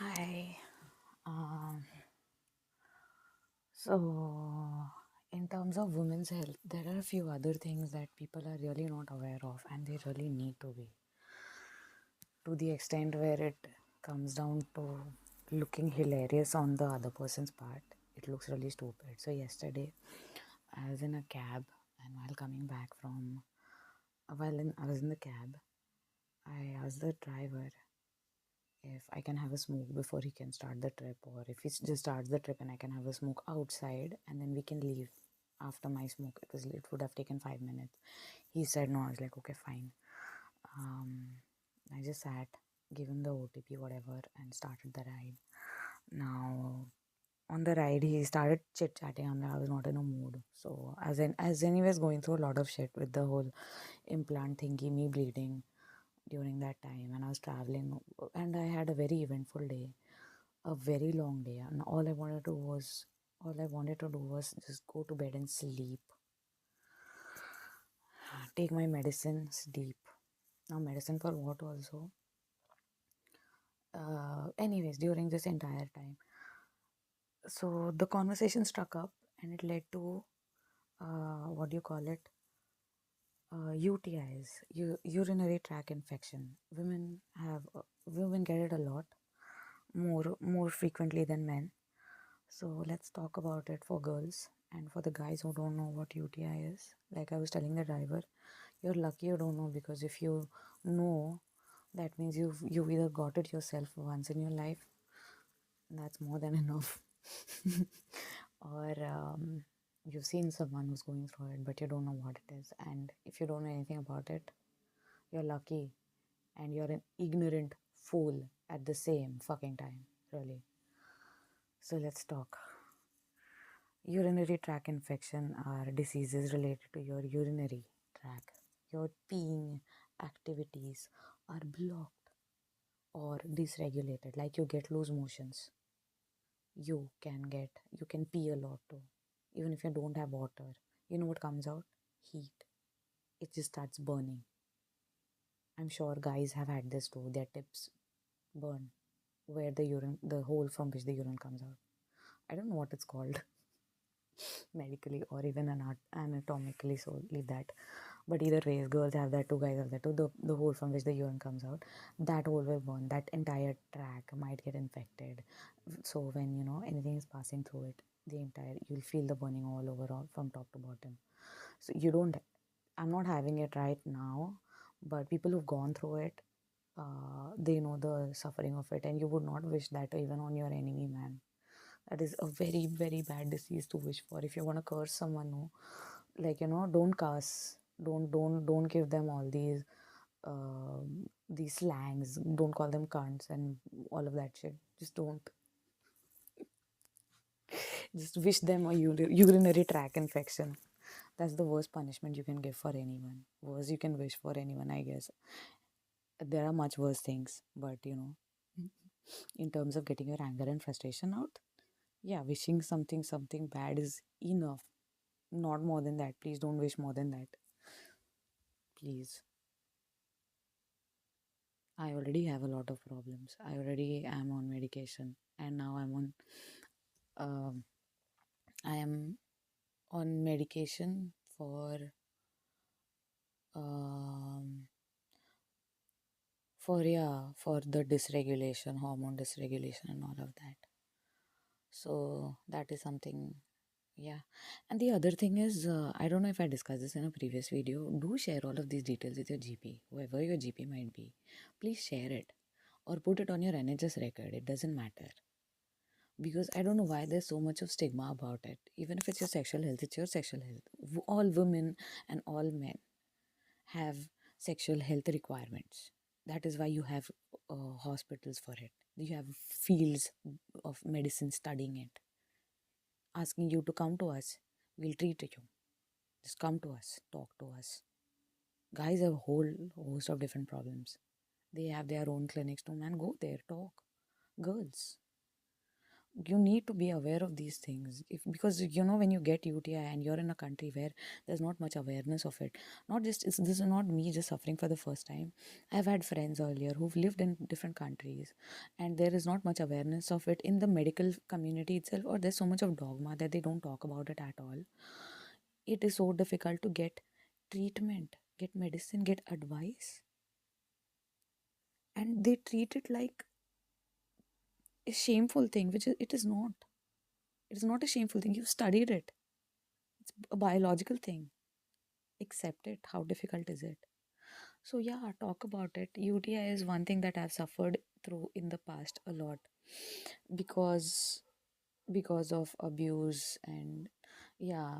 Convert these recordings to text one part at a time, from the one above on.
Hi. Um, so, in terms of women's health, there are a few other things that people are really not aware of, and they really need to be. To the extent where it comes down to looking hilarious on the other person's part, it looks really stupid. So, yesterday, I was in a cab, and while coming back from, I was in the cab, I asked the driver if I can have a smoke before he can start the trip, or if he just starts the trip and I can have a smoke outside and then we can leave after my smoke. It would have taken 5 minutes. He said no. I was like, okay, fine. Um, I just sat, gave him the OTP, whatever, and started the ride. Now, on the ride, he started chit chatting. I was not in a mood. So, as anyways, going through a lot of shit with the whole implant thingy, me bleeding during that time, and I was traveling, and I had a very eventful day, a very long day, and all I wanted to do was just go to bed and sleep, take my medicine, sleep. Now, medicine for what also? Anyways, during this entire time, so the conversation struck up, and it led to what do you call it? UTIs, urinary tract infection. Women get it a lot, more frequently than men. So let's talk about it for girls and for the guys who don't know what UTI is. Like I was telling the driver, you're lucky you don't know, because if you know, that means you either got it yourself once in your life, that's more than enough, or you've seen someone who's going through it but you don't know what it is. And if you don't know anything about it, you're lucky, and you're an ignorant fool at the same fucking time, really. So let's talk. Urinary tract infection are diseases related to your urinary tract. Your peeing activities are blocked or dysregulated, like you get loose motions. You can pee a lot too. Even if you don't have water, you know what comes out? Heat. It just starts burning. I'm sure guys have had this too. Their tips burn where the hole from which the urine comes out. I don't know what it's called medically or even anatomically, so leave that. But either ways, girls have that too, guys have that too. The hole from which the urine comes out, that hole will burn. That entire track might get infected. So when anything is passing through it, you'll feel the burning all over, all from top to bottom. So you don't. I'm not having it right now, but people who've gone through it, they know the suffering of it, and you would not wish that even on your enemy, man. That is a very, very bad disease to wish for. If you want to curse someone, no, like don't curse, don't give them all these slangs. Don't call them cunts and all of that shit. Just don't. Just wish them a urinary tract infection. That's the worst punishment you can give for anyone. Worst you can wish for anyone, I guess. There are much worse things, but in terms of getting your anger and frustration out, yeah, wishing something bad is enough. Not more than that. Please don't wish more than that. Please. I already have a lot of problems. I already am on medication, and now um, I am on medication um, for the dysregulation, hormone dysregulation, and all of that. So that is something, yeah. And the other thing is, I don't know if I discussed this in a previous video. Do share all of these details with your GP, whoever your GP might be. Please share it or put it on your NHS record. It doesn't matter, because I don't know why there's so much of stigma about it. Even if it's your sexual health, it's your sexual health. All women and all men have sexual health requirements. That is why you have hospitals for it. You have fields of medicine studying it, asking you to come to us. We'll treat you. Just come to us, talk to us. Guys have a whole host of different problems. They have their own clinics too, man. Go there, talk. Girls, You need to be aware of these things, because when you get UTI and you're in a country where there's not much awareness of it. Not just this is not me just suffering for the first time. I've had friends earlier who've lived in different countries, and there is not much awareness of it in the medical community itself, or there's so much of dogma that they don't talk about it at all. It is so difficult to get treatment, get medicine, get advice, and they treat it like a shameful thing, which it is not. It is not a shameful thing. You've studied it. It's a biological thing. Accept it. How difficult is it? So yeah, talk about it. UTI is one thing that I've suffered through in the past a lot, because of abuse. And yeah,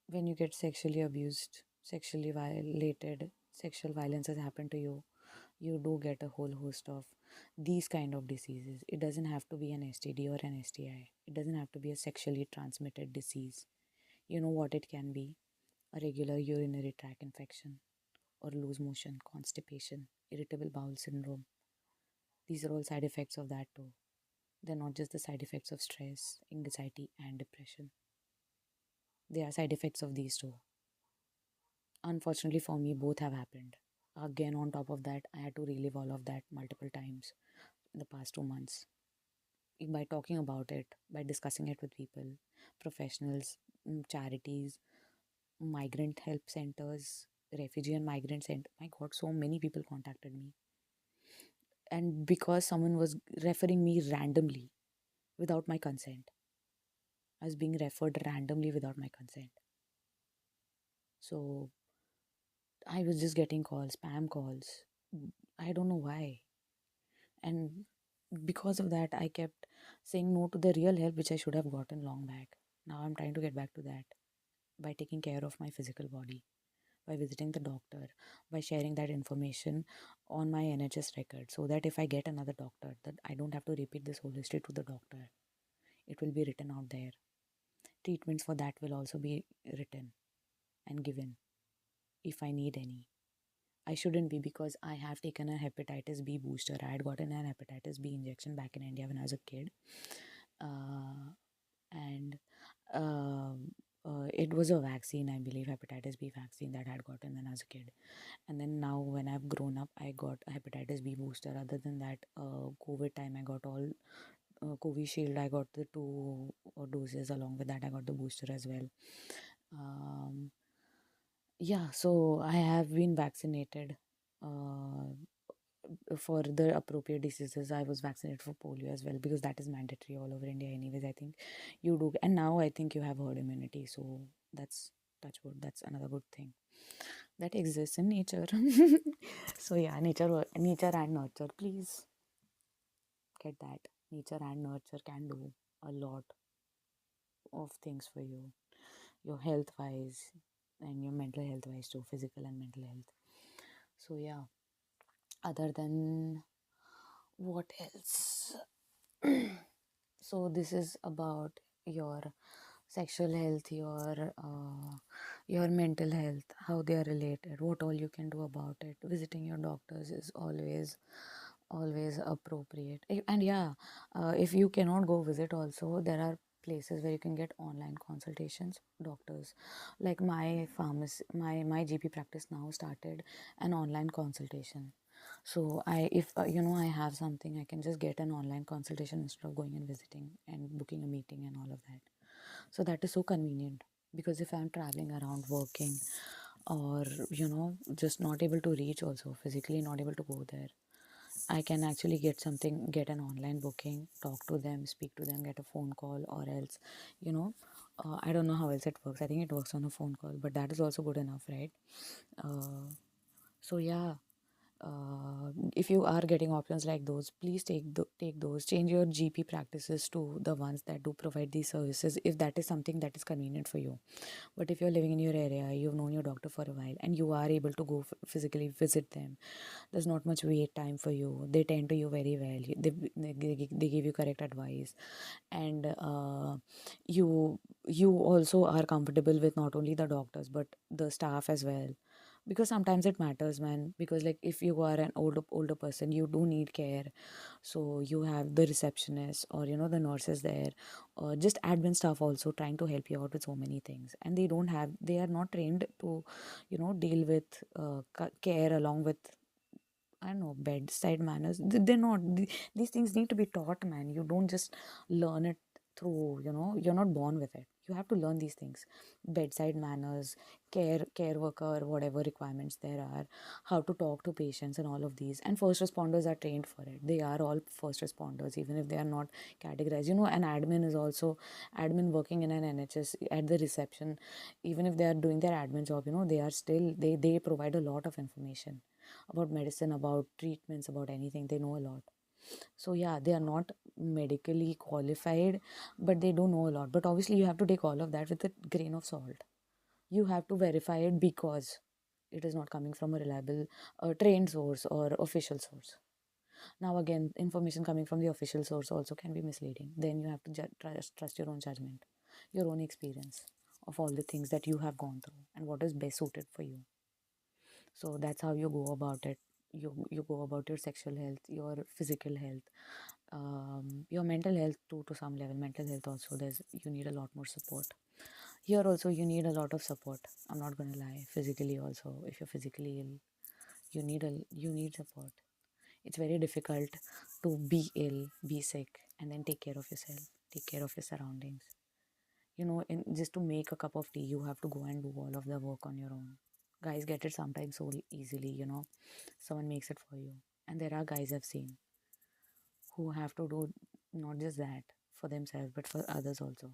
when you get sexually abused, sexually violated, sexual violence has happened to you, you do get a whole host of these kind of diseases. It doesn't have to be an STD or an STI. It doesn't have to be a sexually transmitted disease. You know what it can be? A regular urinary tract infection, or loose motion, constipation, irritable bowel syndrome. These are all side effects of that too. They're not just the side effects of stress, anxiety, and depression. They are side effects of these two. Unfortunately for me, both have happened. Again, on top of that, I had to relive all of that multiple times in the past 2 months. By talking about it, by discussing it with people, professionals, charities, migrant help centers, refugee and migrant center. My God, so many people contacted me. And because someone was referring me randomly without my consent, I was being referred randomly without my consent. So I was just getting calls, spam calls. I don't know why. And because of that, I kept saying no to the real help which I should have gotten long back. Now I'm trying to get back to that by taking care of my physical body, by visiting the doctor, by sharing that information on my NHS record, so that if I get another doctor, that I don't have to repeat this whole history to the doctor. It will be written out there. Treatments for that will also be written and given if I need any. I shouldn't be, because I have taken a hepatitis B booster. I had gotten an hepatitis B injection back in India when I was a kid. And it was a vaccine, I believe, hepatitis B vaccine that I had gotten when I was a kid. And then now, when I've grown up, I got a hepatitis B booster. Other than that, COVID time, I got all Covishield. I got the two doses. Along with that, I got the booster as well. Um, yeah, so I have been vaccinated for the appropriate diseases. I was vaccinated for polio as well, because that is mandatory all over India, anyways. I think you do, and now I think you have herd immunity, so that's touch wood. That's another good thing that exists in nature. So yeah, nature and nurture. Please get that. Nature and nurture can do a lot of things for you, your health wise, and your mental health wise too, physical and mental health. So yeah, other than what else? So this is about your sexual health, your mental health, how they are related, what all you can do about it. Visiting your doctors is always appropriate. And yeah, if you cannot go visit also, there are places where you can get online consultations, doctors. Like my pharmacy, my GP practice now started an online consultation. So if I have something, I can just get an online consultation instead of going and visiting and booking a meeting and all of that. So that is so convenient, because if I'm traveling around working, or just not able to reach, also physically not able to go there, I can actually get an online booking, talk to them, speak to them, get a phone call, or else, you know, I don't know how else it works. I think it works on a phone call, but that is also good enough, right? So yeah, if you are getting options like those, please take those. Change your GP practices to the ones that do provide these services, if that is something that is convenient for you. But if you're living in your area, you've known your doctor for a while, and you are able to go physically visit them, there's not much wait time for you. They tend to you very well. They give you correct advice, and you also are comfortable with not only the doctors but the staff as well. because sometimes it matters, man. Because like if you are an older person, you do need care. So you have the receptionist or the nurses there, or just admin staff also trying to help you out with so many things, and they are not trained to deal with care along with, I don't know, bedside manners. They're not. These things need to be taught, man. You don't just learn it through, you're not born with it. You have to learn these things. Bedside manners, care worker, whatever requirements there are, how to talk to patients and all of these. And first responders are trained for it. They are all first responders, even if they are not categorized. An admin is also admin working in an NHS at the reception. Even if they are doing their admin job, they are still they provide a lot of information about medicine, about treatments, about anything. They know a lot. So yeah, they are not medically qualified, but they do know a lot. But obviously, you have to take all of that with a grain of salt. You have to verify it because it is not coming from a reliable, trained source or official source. Now, again, information coming from the official source also can be misleading. Then you have to trust your own judgment, your own experience of all the things that you have gone through and what is best suited for you. So that's how you go about it. You go about your sexual health, your physical health, your mental health too, to some level. Mental health also, there's you need a lot more support. Here also you need a lot of support. I'm not gonna lie. Physically also, if you're physically ill, you need support. It's very difficult to be ill, be sick, and then take care of yourself, take care of your surroundings. Just to make a cup of tea, you have to go and do all of the work on your own. Guys get it sometimes so easily, someone makes it for you. And there are guys I've seen who have to do not just that for themselves, but for others also.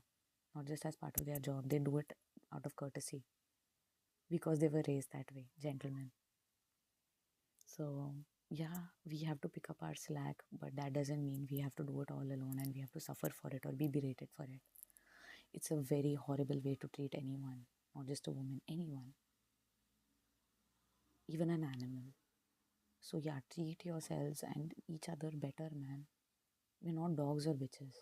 Not just as part of their job, they do it out of courtesy because they were raised that way, gentlemen. So, yeah, we have to pick up our slack, but that doesn't mean we have to do it all alone and we have to suffer for it or be berated for it. It's a very horrible way to treat anyone, not just a woman, anyone, even an animal. So, yeah, treat yourselves and each other better, man. We're not dogs or bitches.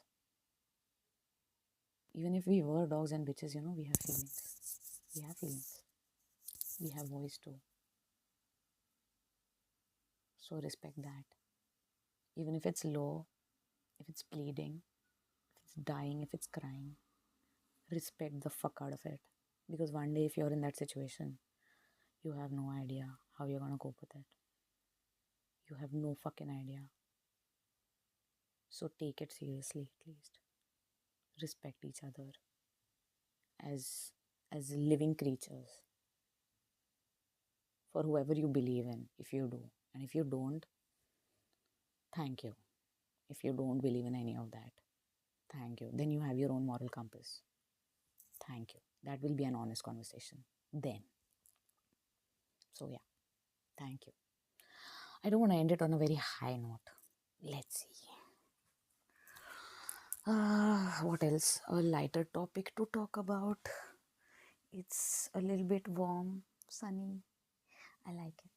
Even if we were dogs and bitches, we have feelings. We have feelings. We have voice too. So, respect that. Even if it's low, if it's pleading, if it's dying, if it's crying, respect the fuck out of it. Because one day, if you're in that situation, you have no idea how you're gonna cope with it. You have no fucking idea. So take it seriously, at least. Respect each other as living creatures for whoever you believe in, if you do. And if you don't, thank you. If you don't believe in any of that, thank you. Then you have your own moral compass. Thank you. That will be an honest conversation. Then. So yeah, thank you. I don't want to end it on a very high note. Let's see. What else? A lighter topic to talk about. It's a little bit warm, sunny. I like it.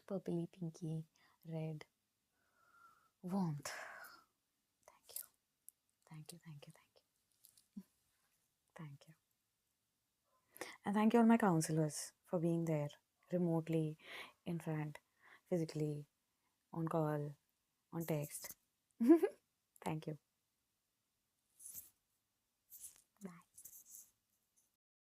Purpley, pinky, red. Warmth. Thank you. Thank you. Thank you. Thank you. Thank you. And thank you all my counselors for being there remotely, in front, physically, on call, on text. Thank you.